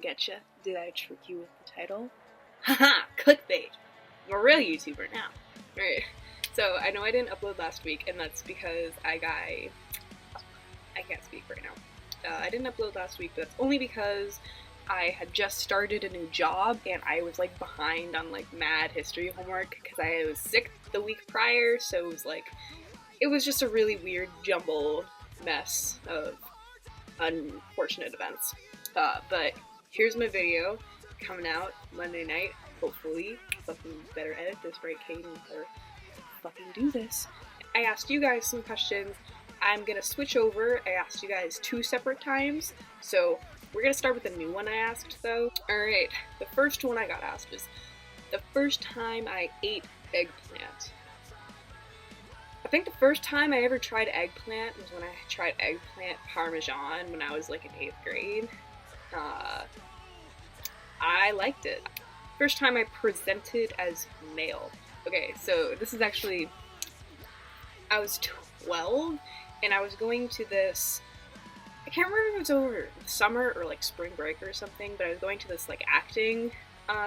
getcha? Did I trick you with the title? Haha! Clickbait! I'm a real YouTuber now. Alright, so I know I didn't upload last week, and that's because I can't speak right now. I didn't upload last week, but that's only because I had just started a new job, and I was like behind on like mad history homework because I was sick the week prior, so it was just a really weird jumbled mess of unfortunate events. But here's my video coming out Monday night, hopefully. Fucking better edit this right, Kaden, or fucking do this. I asked you guys some questions. I'm gonna switch over. I asked you guys 2 separate times, so we're gonna start with the new one I asked though. Alright, the first one I got asked was the first time I ate eggplant. I think the first time I ever tried eggplant was when I tried eggplant parmesan when I was like in 8th grade. I liked it. First time I presented as male. Okay, so this is actually, I was 12 and I was going to this, I can't remember if it was over summer or like spring break or something, but I was going to this like acting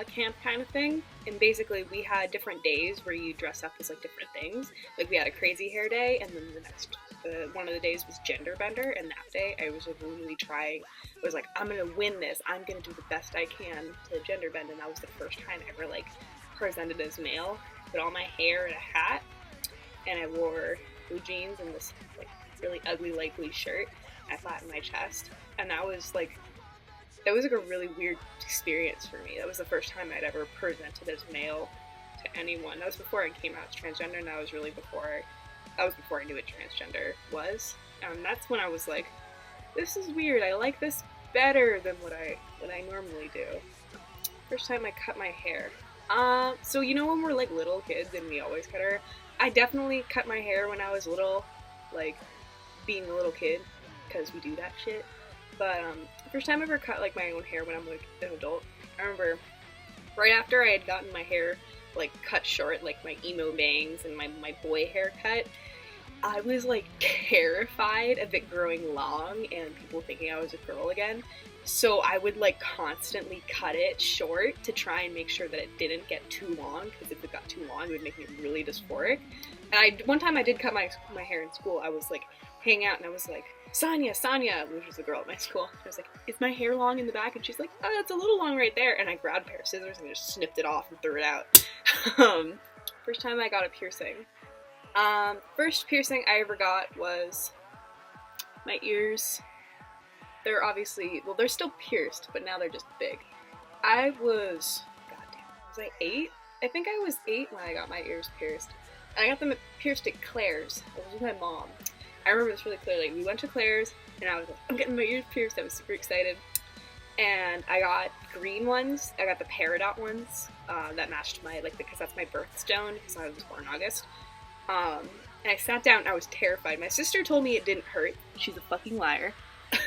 camp kind of thing, and basically we had different days where you dress up as like different things. Like we had a crazy hair day, and then the next one of the days was gender bender, and that day I was like really trying. I was like, I'm gonna win this, I'm gonna do the best I can to gender bend, and that was the first time I ever like presented as male. Put all my hair in a hat, and I wore blue jeans and this like really ugly light blue shirt. I flattened my chest, and that was like a really weird experience for me. That was the first time I'd ever presented as male to anyone. That was before I came out as transgender, and that was before I knew what transgender was. That's when I was like, this is weird, I like this better than what I normally do. First time I cut my hair. So you know when we're like little kids and we always cut our hair? I definitely cut my hair when I was little, like being a little kid, because we do that shit. But first time I ever cut like my own hair when I'm like an adult, I remember right after I had gotten my hair like cut short, like my emo bangs and my boy haircut, I was like terrified of it growing long and people thinking I was a girl again. So I would like constantly cut it short to try and make sure that it didn't get too long, because if it got too long it would make me really dysphoric. And one time I did cut my hair in school. I was like hanging out and I was like, Sonia, which was the girl at my school. I was like, is my hair long in the back? And she's like, oh, it's a little long right there. And I grabbed a pair of scissors and just snipped it off and threw it out. First time I got a piercing. First piercing I ever got was my ears. They're obviously, well, they're still pierced, but now they're just big. Was I 8? I think I was 8 when I got my ears pierced. And I got them pierced at Claire's. It was with my mom. I remember this really clearly. We went to Claire's, and I was like, I'm getting my ears pierced. I was super excited. And I got green ones. I got the peridot ones that matched my, like, because that's my birthstone, because I was born in August. And I sat down, and I was terrified. My sister told me it didn't hurt. She's a fucking liar.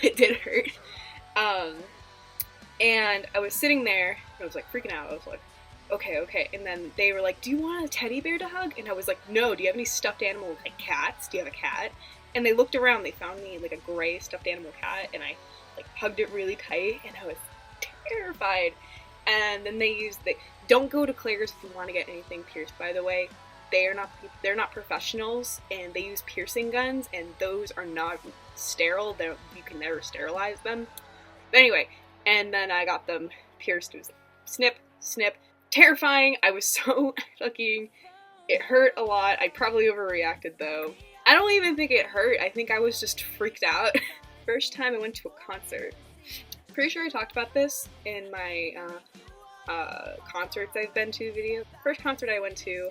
It did hurt. And I was sitting there, and I was, like, freaking out. I was like, okay. And then they were like, do you want a teddy bear to hug? And I was like, no. Do you have any stuffed animals, like cats? Do you have a cat? And they looked around, they found me like a gray stuffed animal cat, and I like hugged it really tight, and I was terrified. And then don't go to Claire's if you want to get anything pierced, by the way. They're not professionals, and they use piercing guns, and those are not sterile. You can never sterilize them. But anyway, and then I got them pierced. It was snip, terrifying. I was so it hurt a lot. I probably overreacted though. I don't even think it hurt. I think I was just freaked out. First time I went to a concert. Pretty sure I talked about this in my concerts I've been to video. First concert I went to,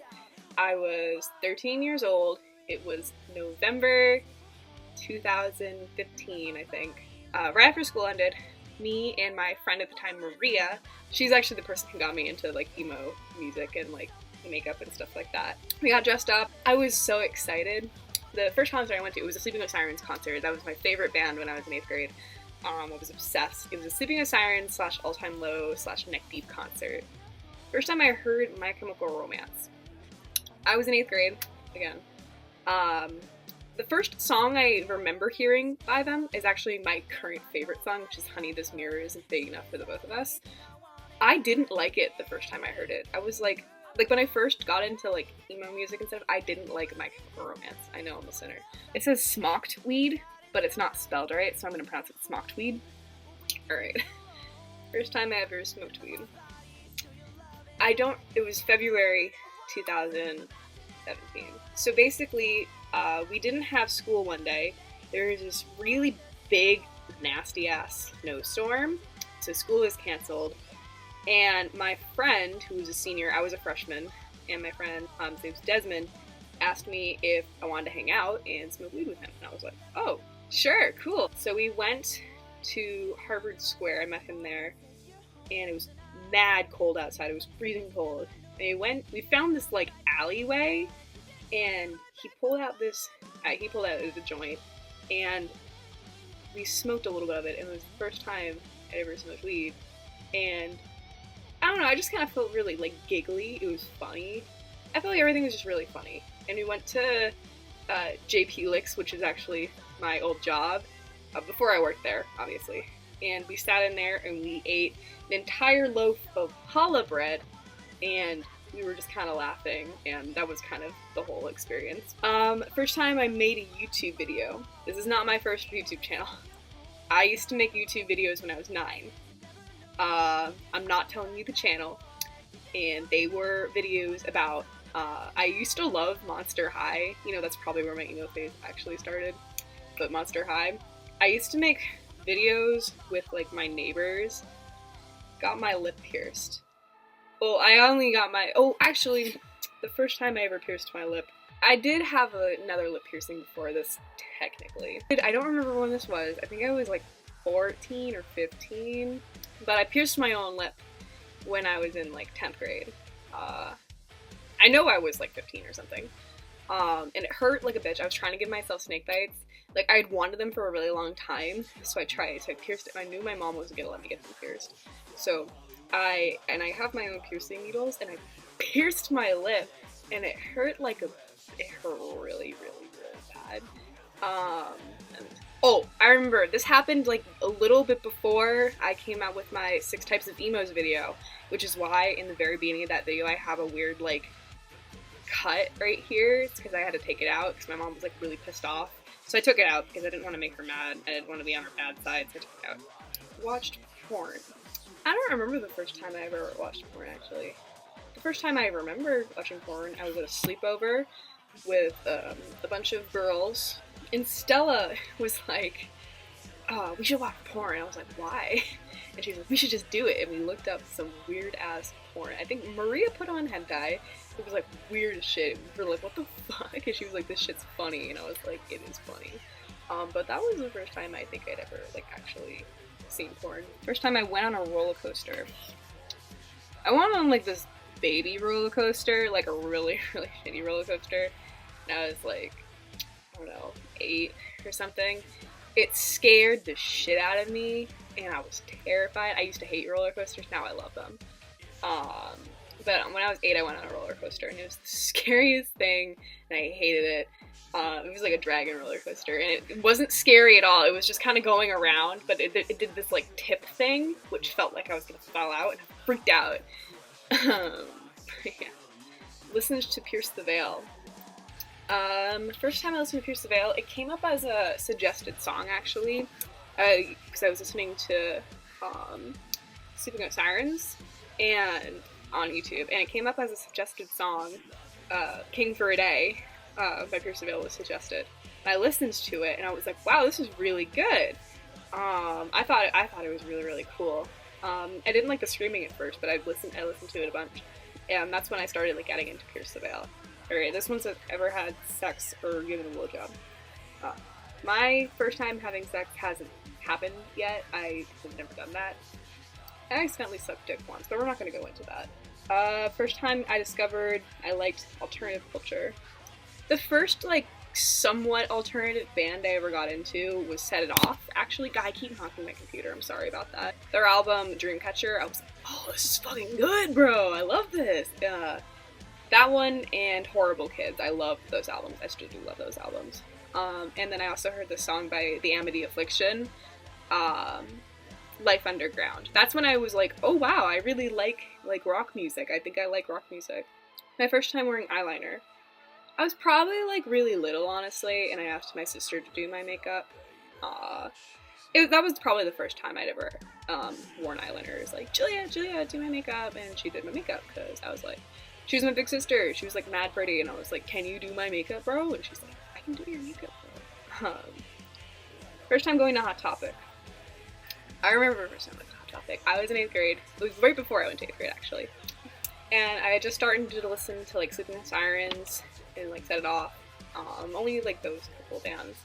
I was 13 years old. It was November 2015, I think. Right after school ended, me and my friend at the time, Maria, she's actually the person who got me into like emo music and like makeup and stuff like that. We got dressed up. I was so excited. The first concert I went to, it was a Sleeping with Sirens concert. That was my favorite band when I was in 8th grade. I was obsessed. It was a Sleeping with Sirens / All Time Low / Neck Deep concert. First time I heard My Chemical Romance. I was in 8th grade, again. The first song I remember hearing by them is actually my current favorite song, which is Honey, This Mirror Isn't Big Enough for the Both of Us. I didn't like it the first time I heard it. I was like when I first got into like emo music and stuff, I didn't like My Chemical Romance. I know I'm a sinner. It says smocked weed, but it's not spelled right, so I'm gonna pronounce it smocked weed. Alright. First time I ever smoked weed. It was February 2017. So basically, we didn't have school one day. There was this really big, nasty ass snowstorm, so school was canceled. And my friend, who was a senior, I was a freshman, and my friend, his name's Desmond, asked me if I wanted to hang out and smoke weed with him. And I was like, oh, sure, cool. So we went to Harvard Square. I met him there, and it was mad cold outside. It was freezing cold. And we found this like alleyway, and he pulled out a joint, and we smoked a little bit of it, and it was the first time I ever smoked weed. And I don't know, I just kind of felt really like giggly. It was funny. I felt like everything was just really funny. And we went to JP Licks, which is actually my old job, before I worked there, obviously. And we sat in there and we ate an entire loaf of challah bread, and we were just kind of laughing, and that was kind of the whole experience. First time I made a YouTube video. This is not my first YouTube channel. I used to make YouTube videos when I was 9. I'm not telling you the channel, and they were videos about, I used to love Monster High. You know, that's probably where my emo phase actually started, but Monster High. I used to make videos with like my neighbors. Got my lip pierced. Well, actually, the first time I ever pierced my lip, I did have another lip piercing before this, technically. I don't remember when this was. I think I was like 14 or 15, but I pierced my own lip when I was in like 10th grade. I know I was like 15 or something, and it hurt like a bitch. I was trying to give myself snake bites. Like, I'd wanted them for a really long time, so I tried. So I pierced it, and I knew my mom wasn't gonna let me get them pierced. So I have my own piercing needles, and I pierced my lip, and it hurt really, really, really bad. Oh, I remember, this happened like a little bit before I came out with my 6 Types of Emos video, which is why in the very beginning of that video I have a weird like cut right here. It's because I had to take it out because my mom was like really pissed off. So I took it out because I didn't want to make her mad. I didn't want to be on her bad side, so I took it out. Watched porn. I don't remember the first time I ever watched porn, actually. The first time I remember watching porn, I was at a sleepover with a bunch of girls, and Stella was like, oh, we should watch porn. I was like, why? And she was like, we should just do it. And we looked up some weird-ass porn. I think Maria put on hentai. It was like weird as shit. We were like, what the fuck? And she was like, this shit's funny. And I was like, it is funny. But that was the first time I think I'd ever like actually seen porn. First time I went on a roller coaster. I went on like this baby roller coaster, like a really, really shitty roller coaster. And I was like, I don't know, 8 or something. It scared the shit out of me, and I was terrified. I used to hate roller coasters. Now I love them. But when I was 8, I went on a roller coaster, and it was the scariest thing, and I hated it. It was like a dragon roller coaster, and it wasn't scary at all. It was just kind of going around, but it did this like tip thing, which felt like I was gonna fall out, and I freaked out. Yeah. Listened to Pierce the Veil. First time I listened to Pierce the Veil, it came up as a suggested song, actually, because I was listening to Sleeping with Sirens and on YouTube, and it came up as a suggested song. King for a Day by Pierce the Veil was suggested. And I listened to it, and I was like, wow, this is really good. I thought it was really, really cool. I didn't like the screaming at first, but I listened to it a bunch, and that's when I started like getting into Pierce the Veil. Alright, this one's ever had sex or given a blowjob. My first time having sex hasn't happened yet. I have never done that. I accidentally sucked dick once, but we're not going to go into that. First time I discovered I liked alternative culture. The first, like, somewhat alternative band I ever got into was Set It Off. Actually, I keep knocking my computer, I'm sorry about that. Their album, Dreamcatcher, I was like, oh, this is fucking good, bro! I love this! That one and Horrible Kids. I love those albums. I still do love those albums. And then I also heard the song by The Amity Affliction, Life Underground. That's when I was like, oh wow, I really like rock music. I think I like rock music. My first time wearing eyeliner. I was probably like really little, honestly, and I asked my sister to do my makeup. That was probably the first time I'd ever worn eyeliner. It was like, Julia, do my makeup, and she did my makeup because I was like, she was my big sister. She was like mad pretty, and I was like, can you do my makeup, bro? And she's like, I can do your makeup, bro. First time going to Hot Topic. I remember first time I went to Hot Topic. I was in 8th grade. It was right before I went to 8th grade, actually. And I had just started to listen to like Sleeping with Sirens and like Set It Off. Only like those couple bands.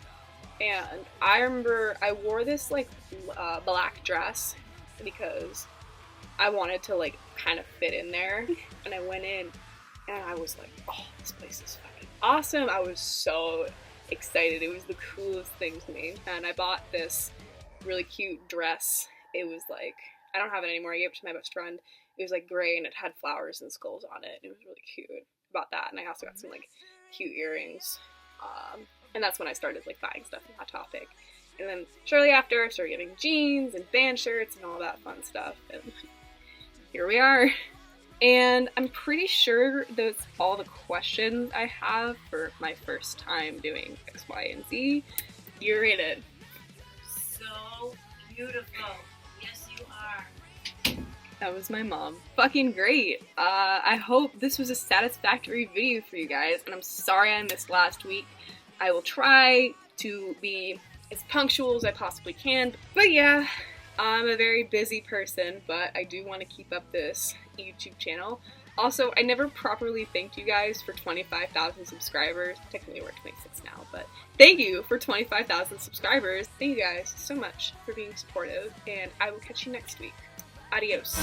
And I remember I wore this like black dress because I wanted to like kind of fit in there. And I went in and I was like, oh, this place is fucking awesome. I was so excited. It was the coolest thing to me. And I bought this really cute dress. It was like, I don't have it anymore. I gave it to my best friend. It was like gray and it had flowers and skulls on it. It was really cute. About that. And I also got some like cute earrings. And that's when I started like buying stuff in Hot Topic. And then shortly after I started getting jeans and band shirts and all that fun stuff. And here we are. And I'm pretty sure that's all the questions I have for my first time doing X, Y, and Z. You're in it. So beautiful. Yes, you are. That was my mom. Fucking great. I hope this was a satisfactory video for you guys, and I'm sorry I missed last week. I will try to be as punctual as I possibly can. But yeah, I'm a very busy person, but I do want to keep up this YouTube channel. Also, I never properly thanked you guys for 25,000 subscribers. Technically we're at 26 now, but thank you for 25,000 subscribers. Thank you guys so much for being supportive, and I will catch you next week. Adios.